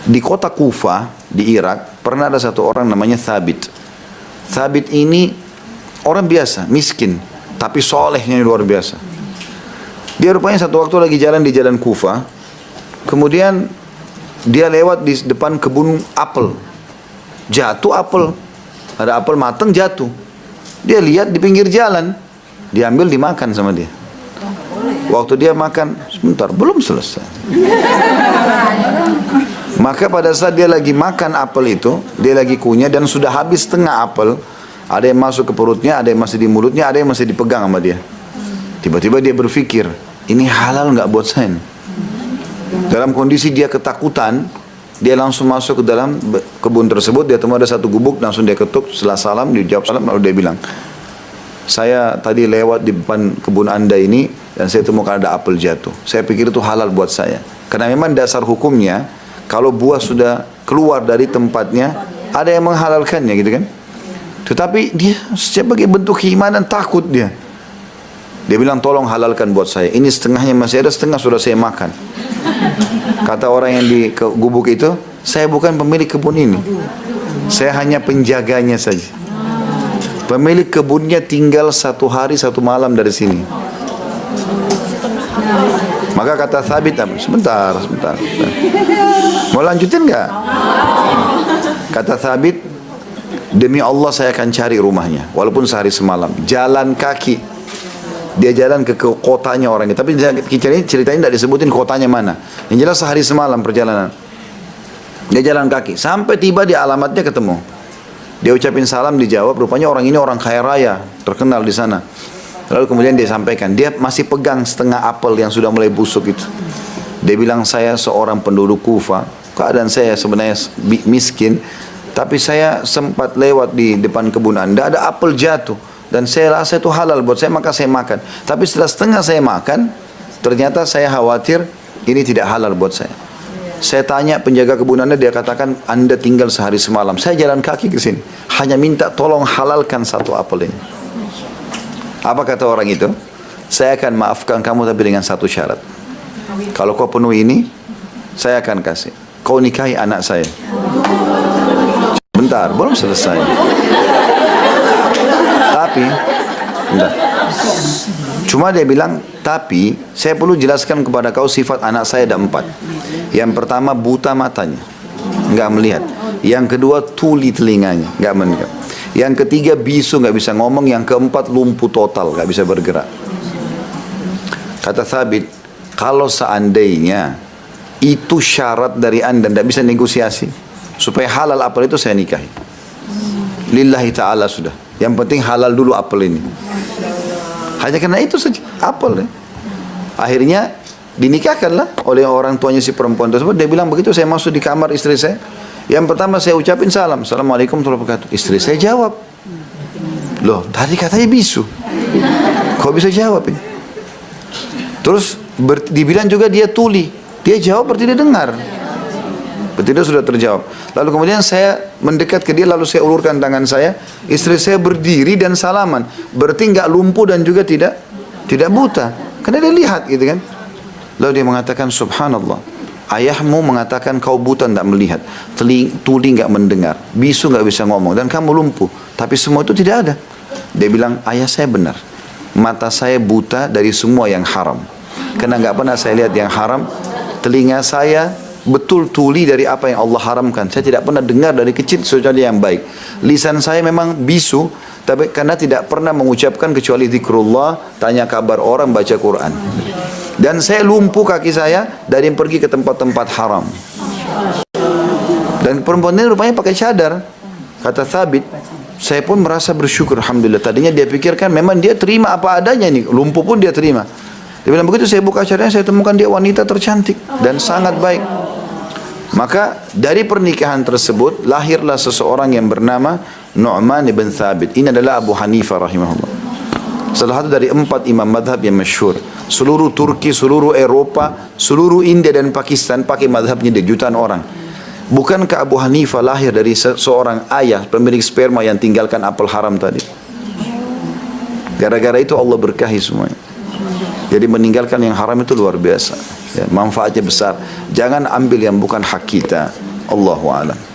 Di kota Kufa, di Irak, pernah ada satu orang namanya Thabit. Thabit ini orang biasa, miskin, tapi solehnya luar biasa. Dia rupanya satu waktu lagi jalan di jalan Kufa, kemudian dia lewat di depan kebun apel. Jatuh apel, ada apel matang jatuh. Dia lihat di pinggir jalan, diambil dimakan sama dia. Waktu dia makan, sebentar, belum selesai. Maka pada saat dia lagi makan apel itu, dia lagi kunyah dan sudah habis setengah apel. Ada yang masuk ke perutnya, ada yang masih di mulutnya, ada yang masih dipegang sama dia. Tiba-tiba dia berpikir, ini halal nggak buat saya? Dalam kondisi dia ketakutan, dia langsung masuk ke dalam kebun tersebut. Dia temu ada satu gubuk, langsung dia ketuk. Setelah salam, dia jawab salam, lalu dia bilang, saya tadi lewat di depan kebun anda ini dan saya temukan ada apel jatuh. Saya pikir itu halal buat saya. Karena memang dasar hukumnya, kalau buah sudah keluar dari tempatnya, ada yang menghalalkannya gitu kan. Tetapi dia sebagai bentuk keimanan takut dia. Dia bilang tolong halalkan buat saya. Ini setengahnya masih ada, setengah sudah saya makan. Kata orang yang di gubuk itu, saya bukan pemilik kebun ini. Saya hanya penjaganya saja. Pemilik kebunnya tinggal 1 hari 1 malam dari sini. Maka kata Thabit, sebentar. Mau lanjutin nggak? Kata Thabit, demi Allah saya akan cari rumahnya, walaupun sehari semalam. Jalan kaki. Dia jalan ke kotanya orangnya. Tapi ceritanya tidak disebutin kotanya mana. Yang jelas sehari semalam perjalanan. Dia jalan kaki. Sampai tiba di alamatnya ketemu. Dia ucapin salam, dijawab. Rupanya orang ini orang kaya raya, terkenal di sana. Lalu kemudian dia sampaikan, dia masih pegang setengah apel yang sudah mulai busuk itu. Dia bilang, saya seorang penduduk Kufa. Keadaan saya sebenarnya miskin. Tapi saya sempat lewat di depan kebun anda, ada apel jatuh. Dan saya rasa itu halal buat saya, maka saya makan. Tapi setelah setengah saya makan, ternyata saya khawatir ini tidak halal buat saya. Saya tanya penjaga kebun anda, dia katakan anda tinggal sehari semalam. Saya jalan kaki ke sini, hanya minta tolong halalkan satu apel ini. Apa kata orang itu? Saya akan maafkan kamu tapi dengan satu syarat. Kalau kau penuhi ini, saya akan kasih. Kau nikahi anak saya. Bentar, belum selesai. Tapi, bentar. Cuma dia bilang, tapi saya perlu jelaskan kepada kau sifat anak saya ada 4. Yang pertama buta matanya, nggak melihat. Yang kedua tuli telinganya, nggak mendengar. Yang ketiga bisu, nggak bisa ngomong. Yang keempat lumpuh total, nggak bisa bergerak. Kata Thabit, kalau seandainya itu syarat dari anda, nggak bisa negosiasi supaya halal apel itu, saya nikahi. Lillahi ta'ala sudah. Yang penting halal dulu apel ini. Hanya karena itu saja, apel. Akhirnya dinikahkanlah oleh orang tuanya si perempuan tersebut. Dia bilang begitu saya masuk di kamar istri saya. Yang pertama saya ucapin salam. Assalamualaikum warahmatullahi wabarakatuh. Istri saya jawab. Loh, tadi katanya bisu. Kok bisa jawab ini? Terus dibilang juga dia tuli. Dia jawab berarti dia dengar. Berarti dia sudah terjawab. Lalu kemudian saya mendekat ke dia, lalu saya ulurkan tangan saya. Istri saya berdiri dan salaman. Berarti nggak lumpuh dan juga tidak buta. Karena dia lihat gitu kan. Lalu dia mengatakan, subhanallah. Ayahmu mengatakan kau buta tidak melihat, tuli nggak mendengar, bisu nggak bisa ngomong, dan kamu lumpuh. Tapi semua itu tidak ada. Dia bilang, ayah saya benar. Mata saya buta dari semua yang haram. Karena nggak pernah saya lihat yang haram. Telinga saya betul tuli dari apa yang Allah haramkan. Saya tidak pernah dengar dari kecil kecuali yang baik. Lisan saya memang bisu, tapi karena tidak pernah mengucapkan kecuali zikrullah, tanya kabar orang, baca Quran. Dan saya lumpuh kaki saya dari pergi ke tempat-tempat haram. Dan perempuan ini rupanya pakai cadar. Kata Thabit, saya pun merasa bersyukur, alhamdulillah. Tadinya dia pikirkan memang dia terima apa adanya nih, lumpuh pun dia terima. Dia bilang begitu saya buka cadarnya, saya temukan dia wanita tercantik dan sangat baik. Maka dari pernikahan tersebut lahirlah seseorang yang bernama Nu'man ibn Thabit. Ini adalah Abu Hanifah rahimahullah. Salah satu dari 4 imam madhab yang masyhur. Seluruh Turki, seluruh Eropa, seluruh India dan Pakistan pakai madhabnya di jutaan orang. Bukankah Abu Hanifah lahir dari seorang ayah pemilik sperma yang tinggalkan apel haram tadi? Gara-gara itu Allah berkahi semuanya. Jadi meninggalkan yang haram itu luar biasa. Ya, manfaatnya besar. Jangan ambil yang bukan hak kita. Allahu a'lam.